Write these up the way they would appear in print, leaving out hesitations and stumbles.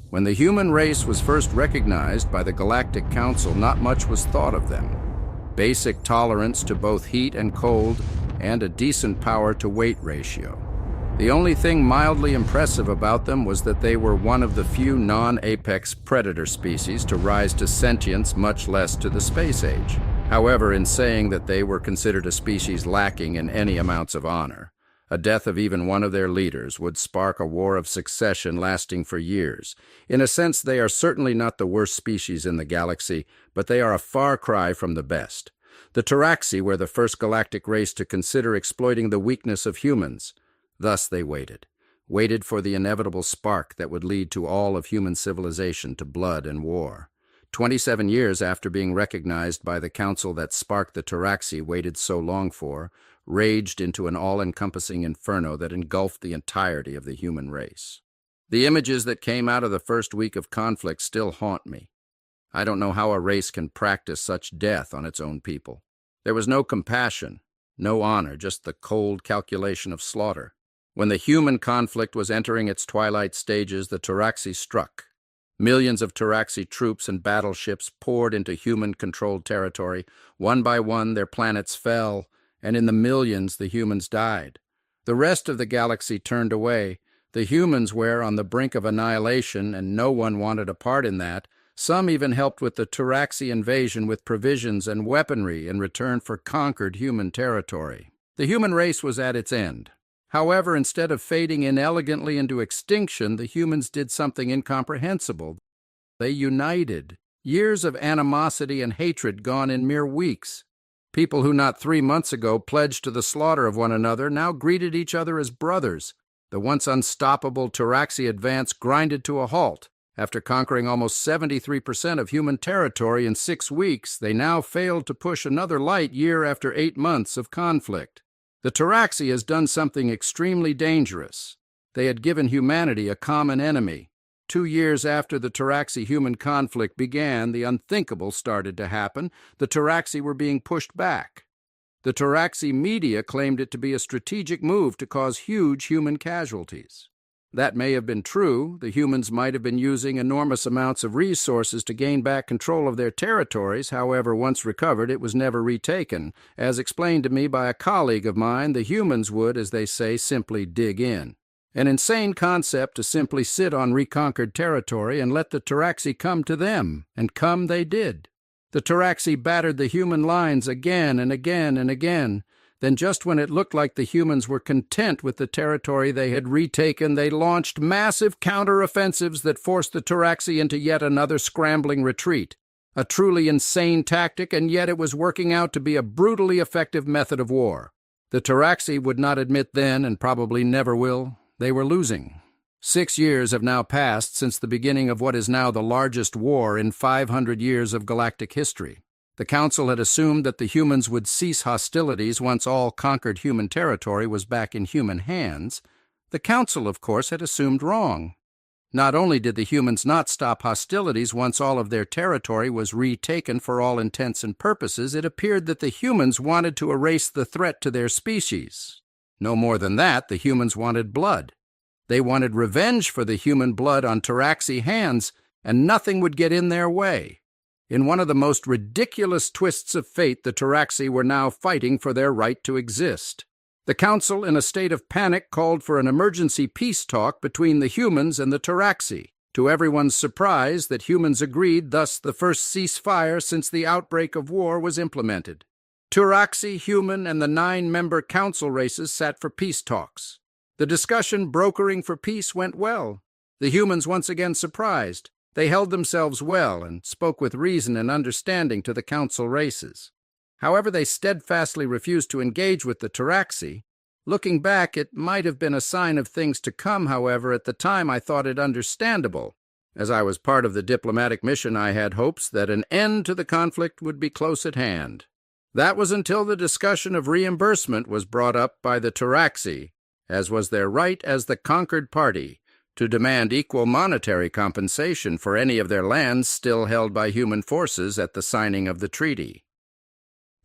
When the human race was first recognized by the Galactic Council, not much was thought of them. Basic tolerance to both heat and cold, and a decent power-to-weight ratio. The only thing mildly impressive about them was that they were one of the few non-apex predator species to rise to sentience, much less to the space age. However, in saying that they were considered a species lacking in any amounts of honor, a death of even one of their leaders would spark a war of succession lasting for years. In a sense, they are certainly not the worst species in the galaxy, but they are a far cry from the best. The Taraxi were the first galactic race to consider exploiting the weakness of humans. Thus they waited for the inevitable spark that would lead to all of human civilization to blood and war. 27 years after being recognized by the council, that spark the Taraxi waited so long for raged into an all-encompassing inferno that engulfed the entirety of the human race. The images that came out of the first week of conflict still haunt me. I don't know how a race can practice such death on its own people. There was no compassion, no honor, just the cold calculation of slaughter. When the human conflict was entering its twilight stages, the Taraxi struck. Millions of Taraxi troops and battleships poured into human-controlled territory. One by one, their planets fell, and in the millions, the humans died. The rest of the galaxy turned away. The humans were on the brink of annihilation, and no one wanted a part in that. Some even helped with the Taraxi invasion with provisions and weaponry in return for conquered human territory. The human race was at its end. However, instead of fading inelegantly into extinction, the humans did something incomprehensible. They united. Years of animosity and hatred gone in mere weeks. People who not 3 months ago pledged to the slaughter of one another now greeted each other as brothers. The once unstoppable Taraxi advance grinded to a halt. After conquering almost 73% of human territory in 6 weeks, they now failed to push another light year after 8 months of conflict. The Taraxi has done something extremely dangerous. They had given humanity a common enemy. 2 years after the Taraxi-human conflict began, the unthinkable started to happen. The Taraxi were being pushed back. The Taraxi media claimed it to be a strategic move to cause huge human casualties. That may have been true. The humans might have been using enormous amounts of resources to gain back control of their territories. However, once recovered, it was never retaken. As explained to me by a colleague of mine, the humans would, as they say, simply dig in. An insane concept to simply sit on reconquered territory and let the Taraxi come to them, and come they did. The Taraxi battered the human lines again and again and again. Then just when it looked like the humans were content with the territory they had retaken, they launched massive counter-offensives that forced the Taraxi into yet another scrambling retreat. A truly insane tactic, and yet it was working out to be a brutally effective method of war. The Taraxi would not admit then, and probably never will, they were losing. 6 years have now passed since the beginning of what is now the largest war in 500 years of galactic history. The Council had assumed that the humans would cease hostilities once all conquered human territory was back in human hands. The Council, of course, had assumed wrong. Not only did the humans not stop hostilities once all of their territory was retaken for all intents and purposes, it appeared that the humans wanted to erase the threat to their species. No more than that, the humans wanted blood. They wanted revenge for the human blood on Taraxi hands, and nothing would get in their way. In one of the most ridiculous twists of fate, the Taraxi were now fighting for their right to exist. The Council, in a state of panic, called for an emergency peace talk between the humans and the Taraxi. To everyone's surprise, that humans agreed, thus the first ceasefire since the outbreak of war was implemented. Taraxi, human, and the 9-member Council races sat for peace talks. The discussion brokering for peace went well. The humans once again surprised. They held themselves well and spoke with reason and understanding to the Council races. However, they steadfastly refused to engage with the Taraxi. Looking back, it might have been a sign of things to come. However, at the time I thought it understandable. As I was part of the diplomatic mission, I had hopes that an end to the conflict would be close at hand. That was until the discussion of reimbursement was brought up by the Taraxi, as was their right as the conquered party, to demand equal monetary compensation for any of their lands still held by human forces at the signing of the treaty.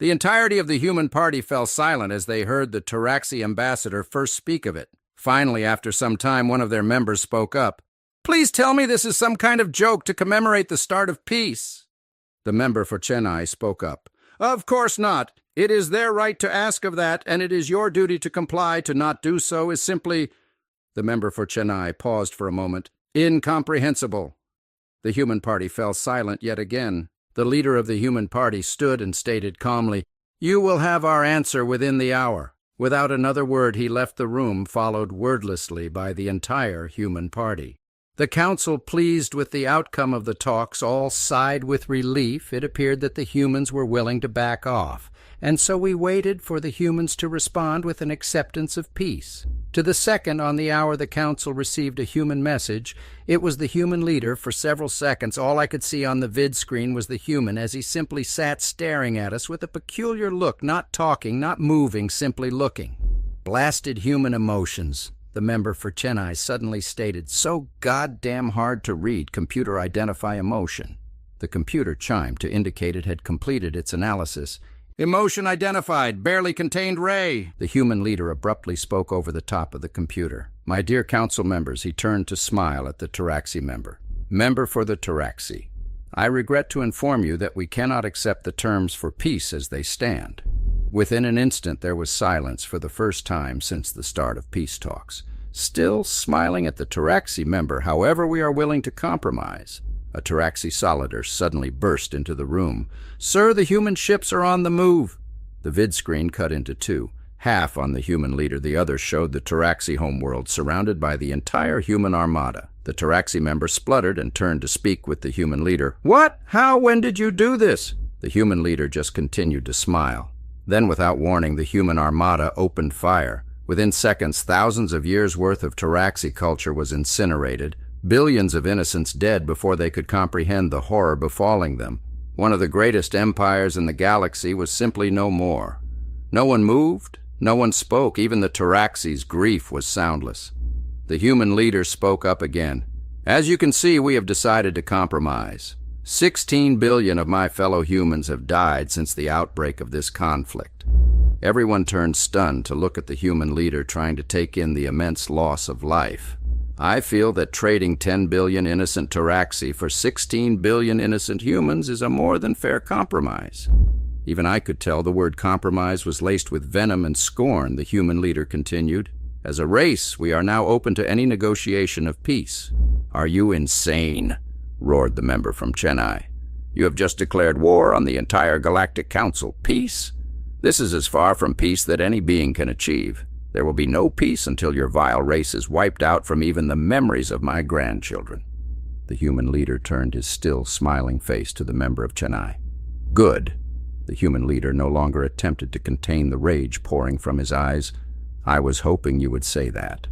The entirety of the human party fell silent as they heard the Taraxi ambassador first speak of it. Finally, after some time, one of their members spoke up. Please tell me this is some kind of joke to commemorate the start of peace." The member for Chennai spoke up. "Of course not. It is their right to ask of that, and it is your duty to comply. To not do so is simply—" The member for Chennai paused for a moment. "Incomprehensible." The Human Party fell silent yet again. The leader of the Human Party stood and stated calmly, "You will have our answer within the hour." Without another word, he left the room, followed wordlessly by the entire Human Party. The council, pleased with the outcome of the talks, all sighed with relief. It appeared that the humans were willing to back off, and so we waited for the humans to respond with an acceptance of peace. To the second on the hour the council received a human message. It was the human leader. For several seconds, all I could see on the vid screen was the human as he simply sat staring at us with a peculiar look, not talking, not moving, simply looking. "Blasted human emotions," the member for Chennai suddenly stated. "So goddamn hard to read. Computer identify emotion." The computer chimed to indicate it had completed its analysis. "Emotion identified, barely contained ray." The human leader abruptly spoke over the top of the computer. "My dear council members," he turned to smile at the Taraxi member. "Member for the Taraxi, I regret to inform you that we cannot accept the terms for peace as they stand." Within an instant there was silence for the first time since the start of peace talks. Still smiling at the Taraxi member, "However, we are willing to compromise." A Taraxi Solidar suddenly burst into the room. "Sir, the human ships are on the move." The vid screen cut into two. Half on the human leader, the other showed the Taraxi homeworld surrounded by the entire human armada. The Taraxi member spluttered and turned to speak with the human leader. "What? How? When did you do this?" The human leader just continued to smile. Then, without warning, the human armada opened fire. Within seconds, thousands of years' worth of Taraxi culture was incinerated. Billions of innocents dead before they could comprehend the horror befalling them. One of the greatest empires in the galaxy was simply no more. No one moved, no one spoke. Even the Taraxi's grief was soundless. The human leader spoke up again. "As you can see, we have decided to compromise. 16 billion of my fellow humans have died since the outbreak of this conflict." Everyone turned stunned to look at the human leader trying to take in the immense loss of life. "I feel that trading 10 billion innocent Taraxi for 16 billion innocent humans is a more than fair compromise." Even I could tell the word compromise was laced with venom and scorn, the human leader continued. "As a race, we are now open to any negotiation of peace." "Are you insane?" roared the member from Chennai. "You have just declared war on the entire Galactic Council. Peace? This is as far from peace that any being can achieve. There will be no peace until your vile race is wiped out from even the memories of my grandchildren." The human leader turned his still smiling face to the member of Chennai. "Good." The human leader no longer attempted to contain the rage pouring from his eyes. "I was hoping you would say that."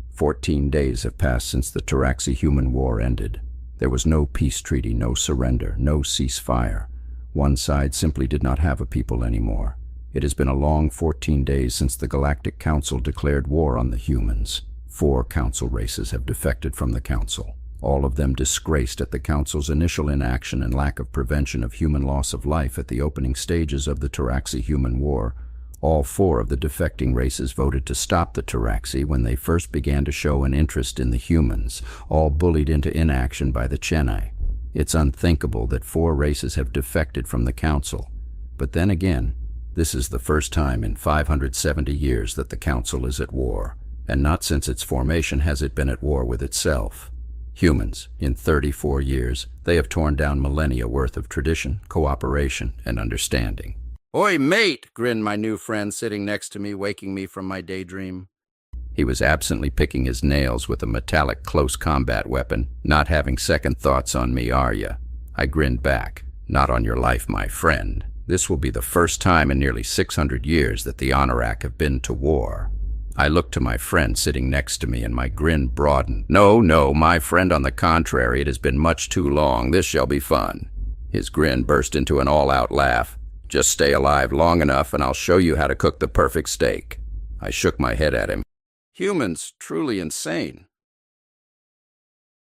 14 days have passed since the Taraxi-human war ended. There was no peace treaty, no surrender, no ceasefire. One side simply did not have a people anymore. It has been a long 14 days since the Galactic Council declared war on the humans. 4 council races have defected from the council, all of them disgraced at the council's initial inaction and lack of prevention of human loss of life at the opening stages of the Taraxi-human war. All 4 of the defecting races voted to stop the Taraxi when they first began to show an interest in the humans, all bullied into inaction by the Chennai. It's unthinkable that 4 races have defected from the council. But then again, this is the first time in 570 years that the Council is at war, and not since its formation has it been at war with itself. Humans, in 34 years, they have torn down millennia worth of tradition, cooperation, and understanding. "Oi, mate!" grinned my new friend sitting next to me, waking me from my daydream. He was absently picking his nails with a metallic close combat weapon. "Not having second thoughts on me, are ya?" I grinned back. "Not on your life, my friend. This will be the first time in nearly 600 years that the Honorak have been to war." I looked to my friend sitting next to me, and my grin broadened. "No, my friend, on the contrary, it has been much too long. This shall be fun." His grin burst into an all-out laugh. "Just stay alive long enough, and I'll show you how to cook the perfect steak." I shook my head at him. "Humans, truly insane."